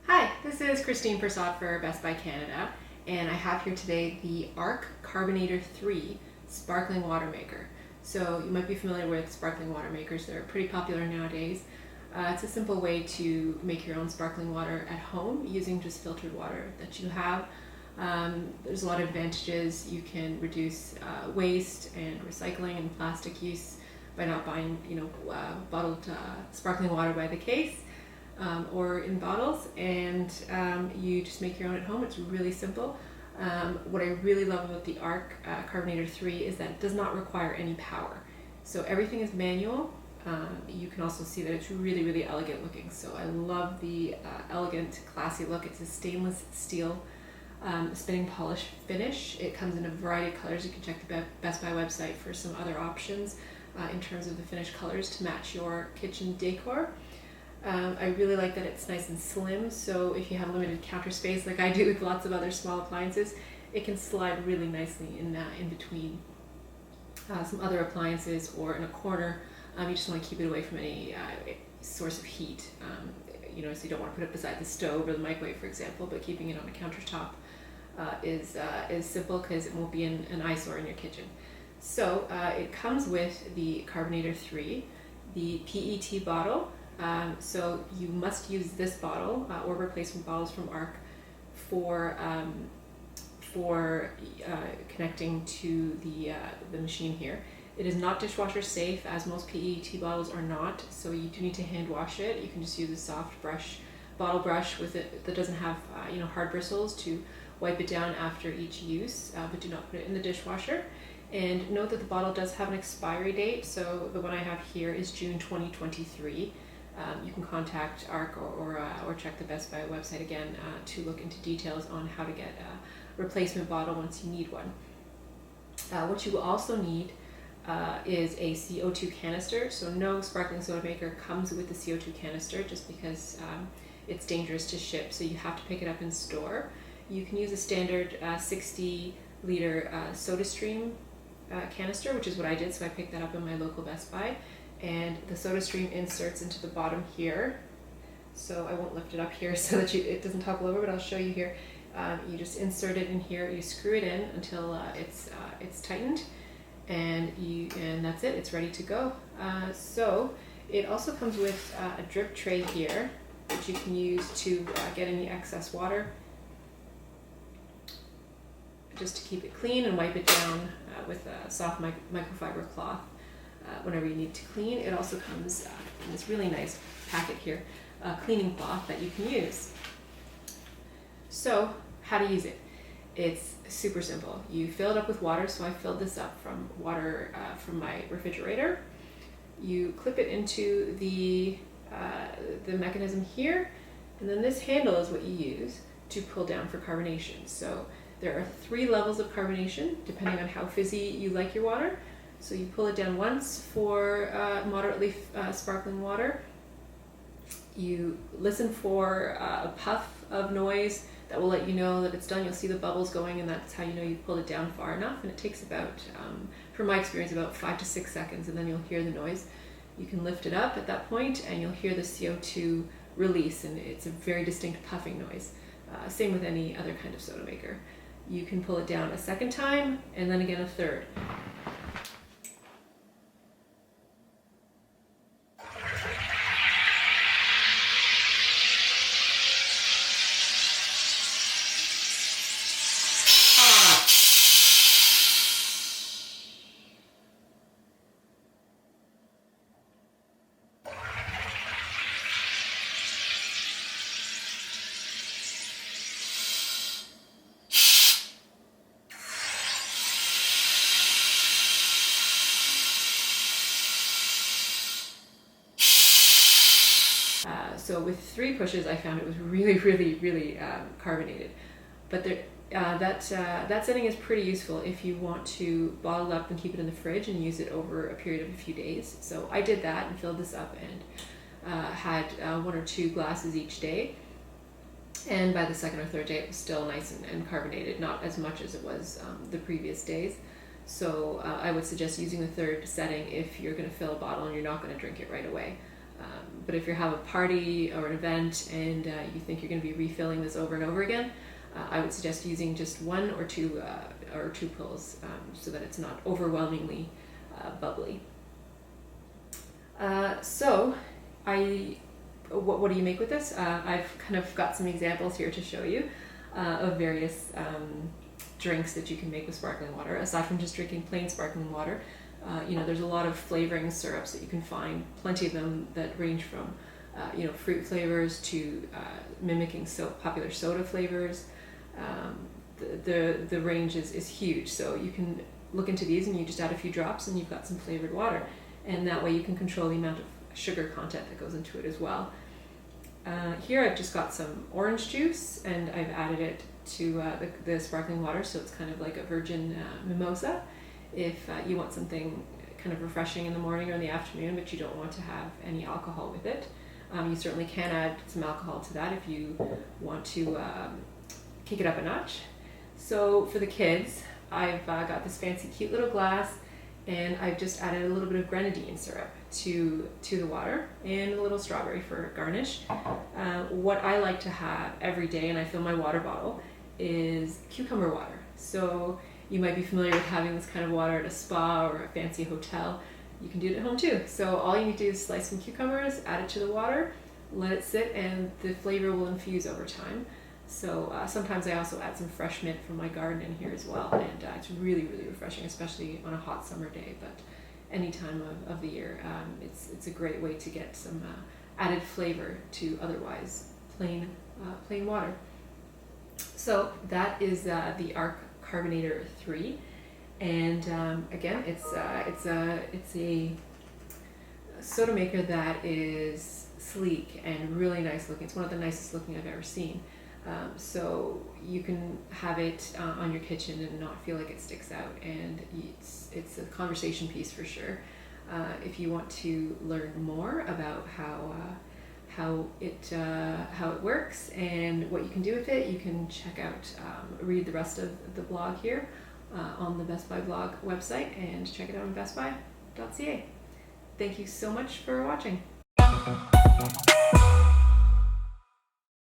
Hi, this is Christine Prasad for Best Buy Canada, and I have here today the Aarke Carbonator 3 sparkling water maker. So you might be familiar with sparkling water makers. They're pretty popular nowadays. It's a simple way to make your own sparkling water at home using just filtered water that you have. There's a lot of advantages. You can reduce waste and recycling and plastic use by not buying, bottled sparkling water by the case or in bottles, and you just make your own at home. It's really simple. What I really love about the Aarke Carbonator 3 is that it does not require any power. So everything is manual. You can also see that it's really, really elegant looking. So I love the elegant, classy look. It's a stainless steel spinning polish finish. It comes in a variety of colors. You can check the Best Buy website for some other options in terms of the finish colors to match your kitchen decor. I really like that it's nice and slim, so if you have limited counter space like I do with lots of other small appliances, it can slide really nicely in between some other appliances or in a corner. You just want to keep it away from any source of heat. So you don't want to put it beside the stove or the microwave, for example, but keeping it on a countertop is simple because it won't be an eyesore in your kitchen. So it comes with the Carbonator 3, the PET bottle. So you must use this bottle or replacement bottles from Aarke for connecting to the machine here. It is not dishwasher safe, as most PET bottles are not, so you do need to hand wash it. You can just use a soft bottle brush with it that doesn't have hard bristles to wipe it down after each use, but do not put it in the dishwasher. And note that the bottle does have an expiry date, so the one I have here is June 2023. You can contact Aarke or check the Best Buy website again to look into details on how to get a replacement bottle once you need one. What you will also need is a CO2 canister. So no sparkling soda maker comes with the CO2 canister just because it's dangerous to ship, so you have to pick it up in store. You can use a standard 60-liter SodaStream canister, which is what I did, so I picked that up in my local Best Buy. And the SodaStream inserts into the bottom here, so I won't lift it up here so that it doesn't topple over, but I'll show you here. You just insert it in here, you screw it in until it's tightened, and that's it, it's ready to go. So it also comes with a drip tray here, which you can use to get any excess water, just to keep it clean, and wipe it down with a soft microfiber cloth whenever you need to clean. It also comes in this really nice packet here, a cleaning cloth that you can use. So how to use it? It's super simple. You fill it up with water, so I filled this up from water from my refrigerator. You clip it into the mechanism here, and then this handle is what you use to pull down for carbonation. So there are 3 levels of carbonation depending on how fizzy you like your water. So you pull it down once for moderately sparkling water. You listen for a puff of noise that will let you know that it's done. You'll see the bubbles going, and that's how you know you've pulled it down far enough. And it takes about, from my experience, about 5 to 6 seconds, and then you'll hear the noise. You can lift it up at that point, and you'll hear the CO2 release, and it's a very distinct puffing noise. Same with any other kind of soda maker. You can pull it down a second time, and then again a third. So with 3 pushes, I found it was really, really, really carbonated. But that setting is pretty useful if you want to bottle it up and keep it in the fridge and use it over a period of a few days. So I did that and filled this up and had 1 or 2 glasses each day. And by the second or third day, it was still nice and carbonated, not as much as it was the previous days. So I would suggest using the third setting if you're going to fill a bottle and you're not going to drink it right away. But if you have a party or an event and you think you're going to be refilling this over and over again, I would suggest using just one or two pulls so that it's not overwhelmingly bubbly. So what do you make with this? I've kind of got some examples here to show you of various drinks that you can make with sparkling water. Aside from just drinking plain sparkling water, there's a lot of flavoring syrups that you can find, plenty of them that range from fruit flavors to mimicking popular soda flavors. The range is huge, so you can look into these and you just add a few drops and you've got some flavored water, and that way you can control the amount of sugar content that goes into it as well. Here I've just got some orange juice and I've added it to the sparkling water, so it's kind of like a virgin mimosa. If you want something kind of refreshing in the morning or in the afternoon, but you don't want to have any alcohol with it, you certainly can add some alcohol to that if you want to kick it up a notch. So for the kids, I've got this fancy cute little glass, and I've just added a little bit of grenadine syrup to the water and a little strawberry for garnish. What I like to have every day, and I fill my water bottle, is cucumber water. So you might be familiar with having this kind of water at a spa or a fancy hotel. You can do it at home too. So all you need to do is slice some cucumbers, add it to the water, let it sit, and the flavor will infuse over time. So sometimes I also add some fresh mint from my garden in here as well, and it's really, really refreshing, especially on a hot summer day, but any time of the year. It's a great way to get some added flavor to otherwise plain water. So that is the Aarke Carbonator 3, and again, it's a soda maker that is sleek and really nice looking. It's one of the nicest looking I've ever seen. So you can have it on your kitchen and not feel like it sticks out, and it's a conversation piece for sure. If you want to learn more about how it works and what you can do with it, you can read the rest of the blog here on the Best Buy blog website, and check it out on bestbuy.ca. Thank you so much for watching.